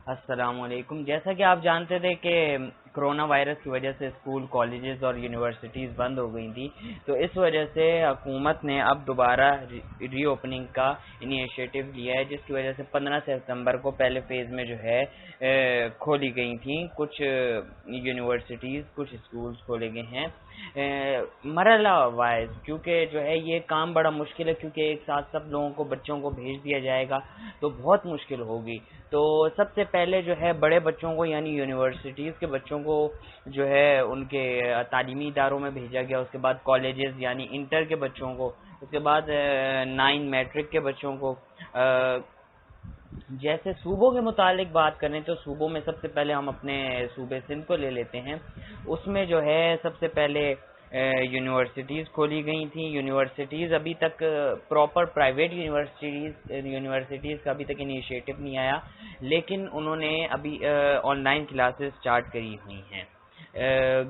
السلام علیکم۔ جیسا کہ آپ جانتے تھے کہ کرونا وائرس کی وجہ سے اسکول، کالجز اور یونیورسٹیز بند ہو گئی تھیں، تو اس وجہ سے حکومت نے اب دوبارہ ری اوپننگ کا انیشیٹو لیا ہے، جس کی وجہ سے 15 ستمبر کو پہلے فیز میں جو ہے کھولی گئی تھیں کچھ یونیورسٹیز، کچھ اسکولز کھولے گئے ہیں مرحلہ وائز، کیونکہ جو ہے یہ کام بڑا مشکل ہے، کیونکہ ایک ساتھ سب لوگوں کو، بچوں کو بھیج دیا جائے گا تو بہت مشکل ہوگی۔ تو سب سے پہلے جو ہے بڑے بچوں کو یعنی یونیورسٹیز کے بچوں کو جو ہے ان کے تعلیمی اداروں میں بھیجا گیا، اس کے بعد کالجز یعنی انٹر کے بچوں کو، اس کے بعد 9 میٹرک کے بچوں کو۔ جیسے صوبوں کے متعلق بات کریں تو صوبوں میں سب سے پہلے ہم اپنے صوبے سندھ کو لے لیتے ہیں، اس میں جو ہے سب سے پہلے یونیورسٹیز کھولی گئی تھیں۔ یونیورسٹیز ابھی تک پراپر پرائیویٹ یونیورسٹیز کا ابھی تک انیشیٹو نہیں آیا، لیکن انہوں نے ابھی آن لائن کلاسز سٹارٹ کری ہوئی ہیں۔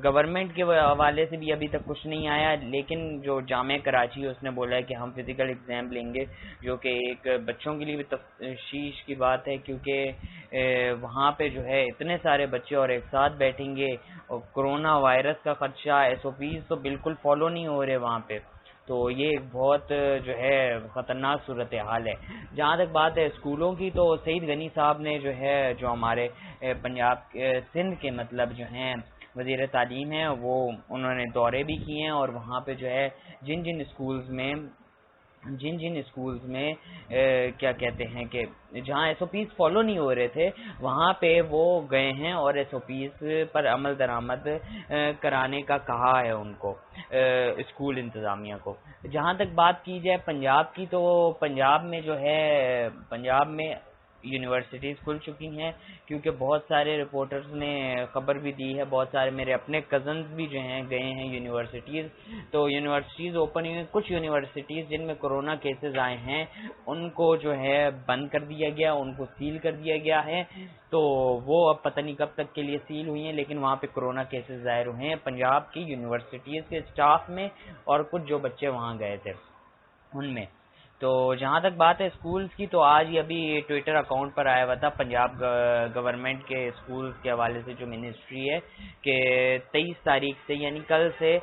گورنمنٹ کے حوالے سے بھی ابھی تک کچھ نہیں آیا، لیکن جو جامعہ کراچی ہے اس نے بولا ہے کہ ہم فزیکل ایگزام لیں گے، جو کہ ایک بچوں کے لیے بھی تشویش کی بات ہے، کیونکہ وہاں پہ جو ہے اتنے سارے بچے اور ایک ساتھ بیٹھیں گے، اور کرونا وائرس کا خدشہ، SOPs تو بالکل فالو نہیں ہو رہے وہاں پہ، تو یہ ایک بہت جو ہے خطرناک صورتحال ہے۔ جہاں تک بات ہے اسکولوں کی، تو سعید غنی صاحب نے جو ہے جو ہمارے پنجاب سندھ کے مطلب جو ہیں وزیر تعلیم ہیں، وہ انہوں نے دورے بھی کیے ہیں، اور وہاں پہ جو ہے جن جن اسکولز میں کیا کہتے ہیں کہ جہاں SOPs فالو نہیں ہو رہے تھے، وہاں پہ وہ گئے ہیں اور SOPs پر عمل درآمد کرانے کا کہا ہے ان کو، اسکول انتظامیہ کو۔ جہاں تک بات کی جائے پنجاب کی، تو پنجاب میں جو ہے پنجاب میں یونیورسٹیز کھل چکی ہیں، کیونکہ بہت سارے رپورٹرز نے خبر بھی دی ہے، بہت سارے میرے اپنے کزنز بھی جو ہیں گئے ہیں یونیورسٹیز، تو یونیورسٹیز اوپن ہوئی ہیں۔ کچھ یونیورسٹیز جن میں کرونا کیسز آئے ہیں ان کو جو ہے بند کر دیا گیا، ان کو سیل کر دیا گیا ہے، تو وہ اب پتہ نہیں کب تک کے لیے سیل ہوئی ہیں، لیکن وہاں پہ کرونا کیسز ظاہر ہوئے ہیں پنجاب کی یونیورسٹیز کے اسٹاف میں، اور کچھ جو بچے وہاں گئے تھے ان میں۔ تو جہاں تک بات ہے اسکولز کی، تو آج ہی ابھی ٹویٹر اکاؤنٹ پر آیا ہوا تھا پنجاب گورنمنٹ کے اسکولز کے حوالے سے جو منسٹری ہے، کہ 23 تاریخ سے یعنی کل سے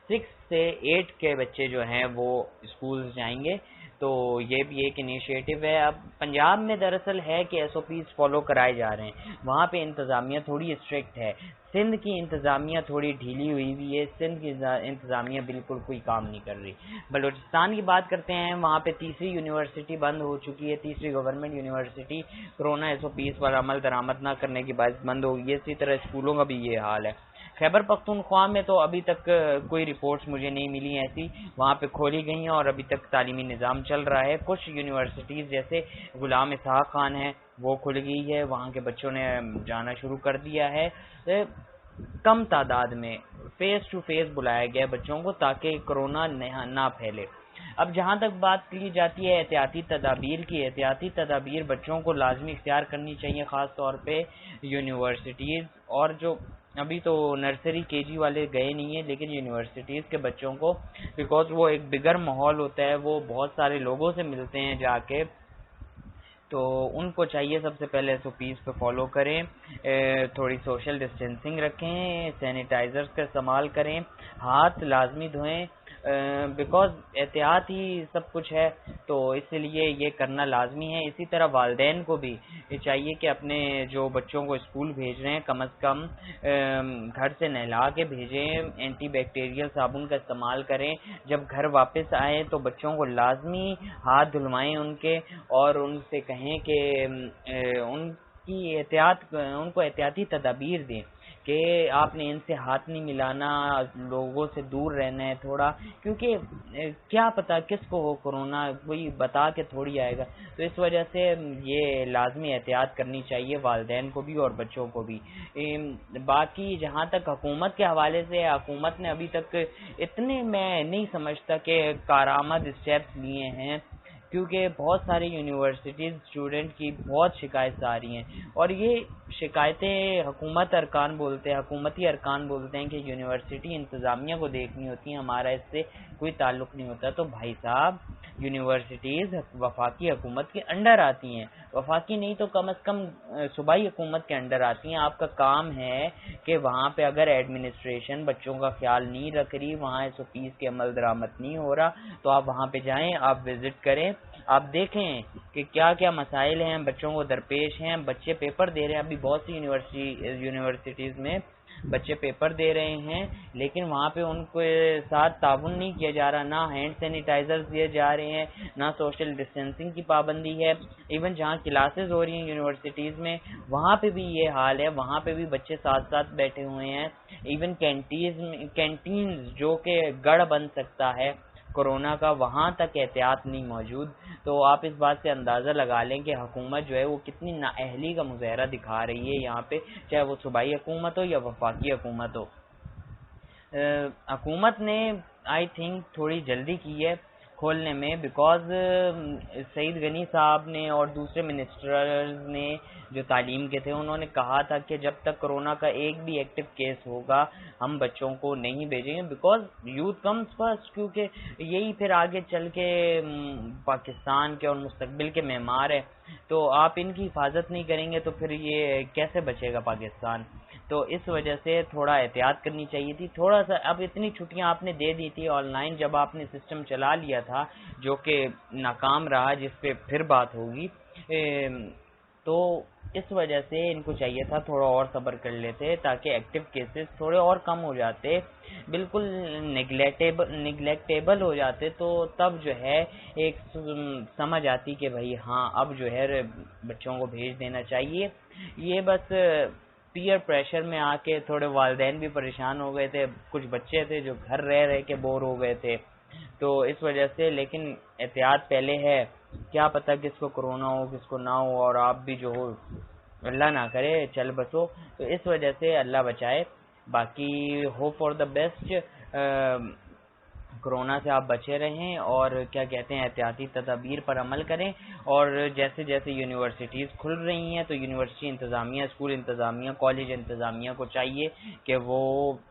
6 سے 8 کے بچے جو ہیں وہ اسکولز جائیں گے، تو یہ بھی ایک انیشیٹو ہے۔ اب پنجاب میں دراصل ہے کہ SOPs فالو کرائے جا رہے ہیں، وہاں پہ انتظامیہ تھوڑی اسٹرکٹ ہے، سندھ کی انتظامیہ تھوڑی ڈھیلی ہوئی ہوئی ہے، سندھ کی انتظامیہ بالکل کوئی کام نہیں کر رہی۔ بلوچستان کی بات کرتے ہیں، وہاں پہ تیسری یونیورسٹی بند ہو چکی ہے، تیسری گورنمنٹ یونیورسٹی کرونا SOPs پر عمل درآمد نہ کرنے کے باعث بند ہو گئی ہے، اسی طرح اسکولوں کا بھی یہ حال ہے۔ خیبر پختونخوا میں تو ابھی تک کوئی رپورٹس مجھے نہیں ملی ایسی، وہاں پہ کھولی گئی ہیں اور ابھی تک تعلیمی نظام چل رہا ہے۔ کچھ یونیورسٹیز جیسے غلام اسحاق خان ہے وہ کھل گئی ہے، وہاں کے بچوں نے جانا شروع کر دیا ہے، کم تعداد میں فیس ٹو فیس بلایا گیا ہے بچوں کو تاکہ کرونا نہ پھیلے۔ اب جہاں تک بات کی جاتی ہے احتیاطی تدابیر کی، احتیاطی تدابیر بچوں کو لازمی اختیار کرنی چاہیے، خاص طور پہ یونیورسٹیز، اور جو ابھی تو نرسری KG والے گئے نہیں ہیں، لیکن یونیورسٹیز کے بچوں کو، بیکاز وہ ایک بگر ماحول ہوتا ہے، وہ بہت سارے لوگوں سے ملتے ہیں جا کے، تو ان کو چاہیے سب سے پہلے SOPs پہ فالو کریں، تھوڑی سوشل ڈسٹینسنگ رکھیں، سینیٹائزرز کا استعمال کریں، ہاتھ لازمی دھوئیں، بیکاز احتیاط ہی سب کچھ ہے، تو اس لیے یہ کرنا لازمی ہے۔ اسی طرح والدین کو بھی یہ چاہیے کہ اپنے جو بچوں کو اسکول بھیج رہے ہیں کم از کم گھر سے نہلا کے بھیجیں، اینٹی بیکٹیریل صابن کا استعمال کریں، جب گھر واپس آئیں تو بچوں کو لازمی ہاتھ دھلوائیں ان کے، اور ان سے کہیں کہ ان کو احتیاطی تدابیر دیں کہ آپ نے ان سے ہاتھ نہیں ملانا، لوگوں سے دور رہنا ہے تھوڑا، کیونکہ کیا پتا کس کو ہو کرونا، کوئی بتا کے تھوڑی آئے گا، تو اس وجہ سے یہ لازمی احتیاط کرنی چاہیے والدین کو بھی اور بچوں کو بھی۔ باقی جہاں تک حکومت کے حوالے سے، حکومت نے ابھی تک اتنے میں نہیں سمجھتا کہ کارآمد اسٹیپس لیے ہیں، کیونکہ بہت ساری یونیورسٹیز اسٹوڈنٹ کی بہت شکایت آ رہی ہیں، اور یہ شکایتیں حکومتی ارکان بولتے ہیں کہ یونیورسٹی انتظامیہ کو دیکھنی ہوتی ہیں، ہمارا اس سے کوئی تعلق نہیں ہوتا۔ تو بھائی صاحب یونیورسٹیز وفاقی حکومت کے انڈر آتی ہیں، وفاقی نہیں تو کم از کم صوبائی حکومت کے انڈر آتی ہیں. آپ کا کام ہے کہ وہاں پہ اگر ایڈمنسٹریشن بچوں کا خیال نہیں رکھ رہی، وہاں SOPs کے عمل درآمد نہیں ہو رہا، تو آپ وہاں پہ جائیں، آپ وزٹ کریں، آپ دیکھیں کہ کیا کیا مسائل ہیں بچوں کو درپیش ہیں. بچے پیپر دے رہے ہیں، ابھی بہت سی یونیورسٹیز میں بچے پیپر دے رہے ہیں، لیکن وہاں پہ ان کے ساتھ تعاون نہیں کیا جا رہا، نہ ہینڈ سینیٹائزر دیے جا رہے ہیں، نہ سوشل ڈسٹینسنگ کی پابندی ہے. ایون جہاں کلاسز ہو رہی ہیں یونیورسٹیز میں، وہاں پہ بھی یہ حال ہے، وہاں پہ بھی بچے ساتھ ساتھ بیٹھے ہوئے ہیں. ایون کینٹینز جو کہ گڑھ بن سکتا ہے کورونا کا، وہاں تک احتیاط نہیں موجود. تو آپ اس بات سے اندازہ لگا لیں کہ حکومت جو ہے وہ کتنی نااہلی کا مظاہرہ دکھا رہی ہے یہاں پہ، چاہے وہ صوبائی حکومت ہو یا وفاقی حکومت ہو. حکومت نے آئی تھنک تھوڑی جلدی کی ہے کھولنے میں، بیکاز سعید غنی صاحب نے اور دوسرے منسٹرز نے جو تعلیم کے تھے، انہوں نے کہا تھا کہ جب تک کرونا کا ایک بھی ایکٹیو کیس ہوگا ہم بچوں کو نہیں بھیجیں گے، بیکاز یوتھ کمز فرسٹ، کیونکہ یہی پھر آگے چل کے پاکستان کے اور مستقبل کے معمار ہے. تو آپ ان کی حفاظت نہیں کریں گے تو پھر یہ کیسے بچے گا پاکستان؟ تو اس وجہ سے تھوڑا احتیاط کرنی چاہیے تھی تھوڑا سا. اب اتنی چھٹیاں آپ نے دے دی تھی آن لائن، جب آپ نے سسٹم چلا لیا تھا جو کہ ناکام رہا، جس پہ پھر بات ہوگی، تو اس وجہ سے ان کو چاہیے تھا تھوڑا اور صبر کر لیتے تاکہ ایکٹیو کیسز تھوڑے اور کم ہو جاتے، بالکل نگلیکٹیبل ہو جاتے، تو تب جو ہے ایک سمجھ آتی کہ بھائی ہاں اب جو ہے بچوں کو بھیج دینا چاہیے. یہ بس پیئر پریشر میں آ کے تھوڑے والدین بھی پریشان ہو گئے تھے، کچھ بچے تھے جو گھر رہ کے بور ہو گئے تھے، تو اس وجہ سے. لیکن احتیاط پہلے ہے، کیا پتہ کس کو کرونا ہو کس کو نہ ہو، اور آپ بھی جو ہو اللہ نہ کرے چل بسو، تو اس وجہ سے اللہ بچائے. باقی hope for the best, corona سے آپ بچے رہیں اور کیا کہتے ہیں احتیاطی تدابیر پر عمل کریں. اور جیسے جیسے یونیورسٹیز کھل رہی ہیں تو یونیورسٹی انتظامیہ، اسکول انتظامیہ، کالج انتظامیہ کو چاہیے کہ وہ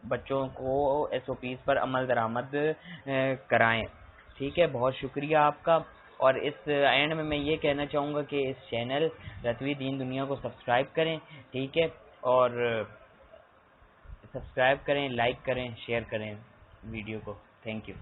بچوں کو SOPs پر عمل درآمد کرائیں. ٹھیک ہے، بہت شکریہ آپ کا. اور اس اینڈ میں یہ کہنا چاہوں گا کہ اس چینل رتوی دین دنیا کو سبسکرائب کریں، ٹھیک ہے، اور سبسکرائب کریں، لائک کریں، شیئر کریں ویڈیو کو. Thank you.